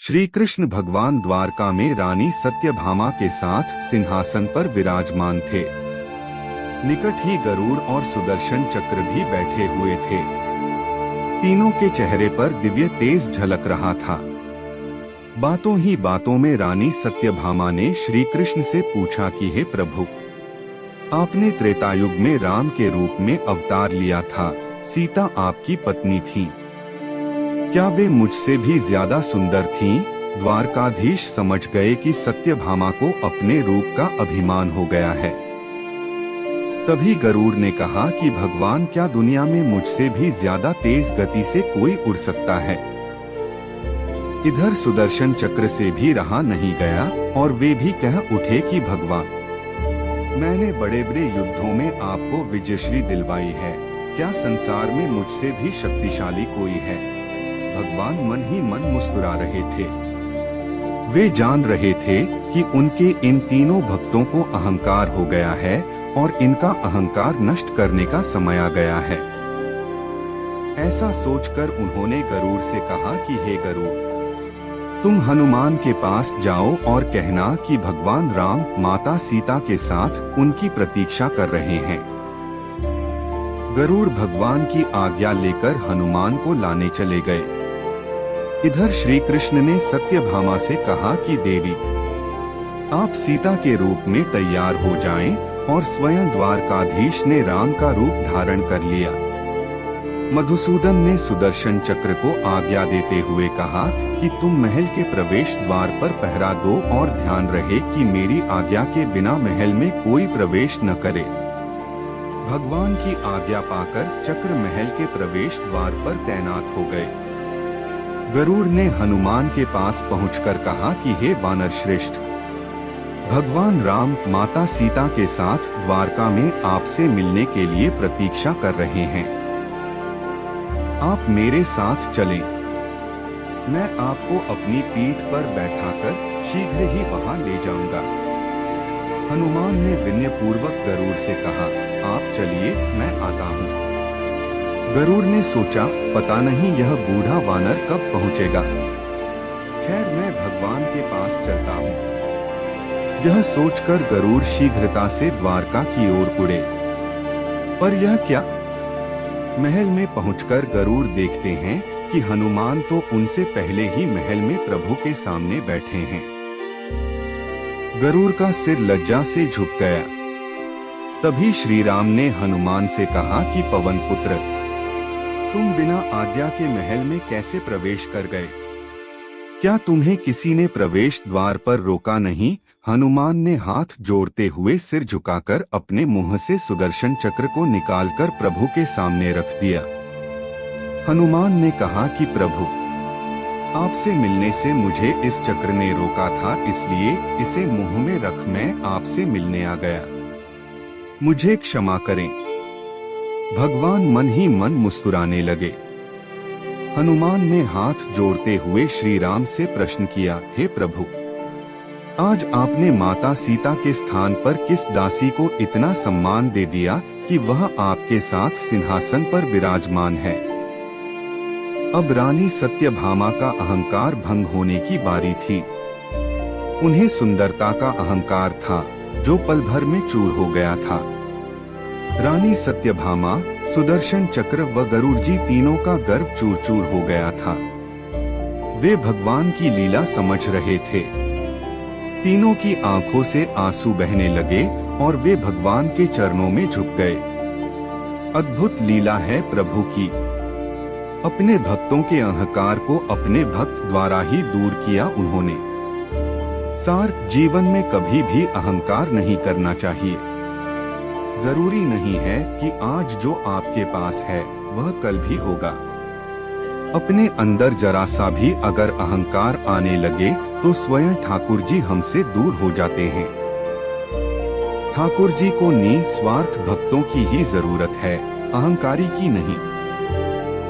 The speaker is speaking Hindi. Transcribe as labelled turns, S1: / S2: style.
S1: श्री कृष्ण भगवान द्वारका में रानी सत्यभामा के साथ सिंहासन पर विराजमान थे। निकट ही गरुड़ और सुदर्शन चक्र भी बैठे हुए थे। तीनों के चेहरे पर दिव्य तेज झलक रहा था। बातों ही बातों में रानी सत्यभामा ने श्री कृष्ण से पूछा कि हे प्रभु, आपने त्रेतायुग में राम के रूप में अवतार लिया था, सीता आपकी पत्नी थी, क्या वे मुझसे भी ज्यादा सुंदर थीं? द्वारकाधीश समझ गए कि सत्यभामा को अपने रूप का अभिमान हो गया है। तभी गरुड़ ने कहा कि भगवान, क्या दुनिया में मुझसे भी ज्यादा तेज गति से कोई उड़ सकता है? इधर सुदर्शन चक्र से भी रहा नहीं गया और वे भी कह उठे कि भगवान, मैंने बड़े बड़े युद्धों में आपको विजयश्री दिलवाई है, क्या संसार में मुझसे भी शक्तिशाली कोई है? भगवान मन ही मन मुस्कुरा रहे थे। वे जान रहे थे कि उनके इन तीनों भक्तों को अहंकार हो गया है और इनका अहंकार नष्ट करने का समय आ गया है। ऐसा सोचकर उन्होंने गरुड़ से कहा कि हे गरुड़, तुम हनुमान के पास जाओ और कहना कि भगवान राम माता सीता के साथ उनकी प्रतीक्षा कर रहे हैं। गरुड़ भगवान की आज्ञा लेकर हनुमान को लाने चले गए। इधर श्री कृष्ण ने सत्यभामा से कहा कि देवी, आप सीता के रूप में तैयार हो जाएं, और स्वयं द्वारकाधीश ने राम का रूप धारण कर लिया। मधुसूदन ने सुदर्शन चक्र को आज्ञा देते हुए कहा कि तुम महल के प्रवेश द्वार पर पहरा दो और ध्यान रहे कि मेरी आज्ञा के बिना महल में कोई प्रवेश न करे। भगवान की आज्ञा पाकर चक्र महल के प्रवेश द्वार पर तैनात हो गए। गरुड़ ने हनुमान के पास पहुंचकर कहा कि हे वानर श्रेष्ठ, भगवान राम माता सीता के साथ द्वारका में आपसे मिलने के लिए प्रतीक्षा कर रहे हैं। आप मेरे साथ चलें। मैं आपको अपनी पीठ पर बैठाकर शीघ्र ही वहां ले जाऊंगा। हनुमान ने विनयपूर्वक गरुड़ से कहा, आप चलिए, मैं आता हूँ। गरुड़ ने सोचा, पता नहीं यह बूढ़ा वानर कब पहुँचेगा। खैर, मैं भगवान के पास चलता हूँ। यह सोचकर गरुड़ शीघ्रता से द्वारका की ओर उड़े। पर यह क्या? महल में पहुंचकर गरुड़ देखते हैं कि हनुमान तो उनसे पहले ही महल में प्रभु के सामने बैठे हैं। गरुड़ का सिर लज्जा से झुक गया। तभी श्री राम ने हनुमान से कहा कि पवन पुत्र, तुम बिना आज्ञा के महल में कैसे प्रवेश कर गए? क्या तुम्हें किसी ने प्रवेश द्वार पर रोका नहीं? हनुमान ने हाथ जोड़ते हुए सिर झुकाकर अपने मुंह से सुदर्शन चक्र को निकालकर प्रभु के सामने रख दिया। हनुमान ने कहा कि प्रभु, आपसे मिलने से मुझे इस चक्र ने रोका था, इसलिए इसे मुंह में रख मैं आपसे मिलने आ गया। मुझे क्षमा करें। भगवान मन ही मन मुस्कुराने लगे। हनुमान ने हाथ जोड़ते हुए श्री राम से प्रश्न किया, हे प्रभु, आज आपने माता सीता के स्थान पर किस दासी को इतना सम्मान दे दिया कि वह आपके साथ सिंहासन पर विराजमान है? अब रानी सत्यभामा का अहंकार भंग होने की बारी थी। उन्हें सुंदरता का अहंकार था जो पल भर में चूर हो गया था। रानी सत्यभामा, सुदर्शन चक्र व गरुड़ जी तीनों का गर्व चूर चूर हो गया था। वे भगवान की लीला समझ रहे थे। तीनों की आंखों से आंसू बहने लगे और वे भगवान के चरणों में झुक गए। अद्भुत लीला है प्रभु की। अपने भक्तों के अहंकार को अपने भक्त द्वारा ही दूर किया उन्होंने। सार, जीवन में कभी भी अहंकार नहीं करना चाहिए। जरूरी नहीं है कि आज जो आपके पास है वह कल भी होगा। अपने अंदर जरा सा भी अगर अहंकार आने लगे तो स्वयं ठाकुर जी हमसे दूर हो जाते हैं। ठाकुर जी को निस्वार्थ भक्तों की ही जरूरत है, अहंकारी की नहीं।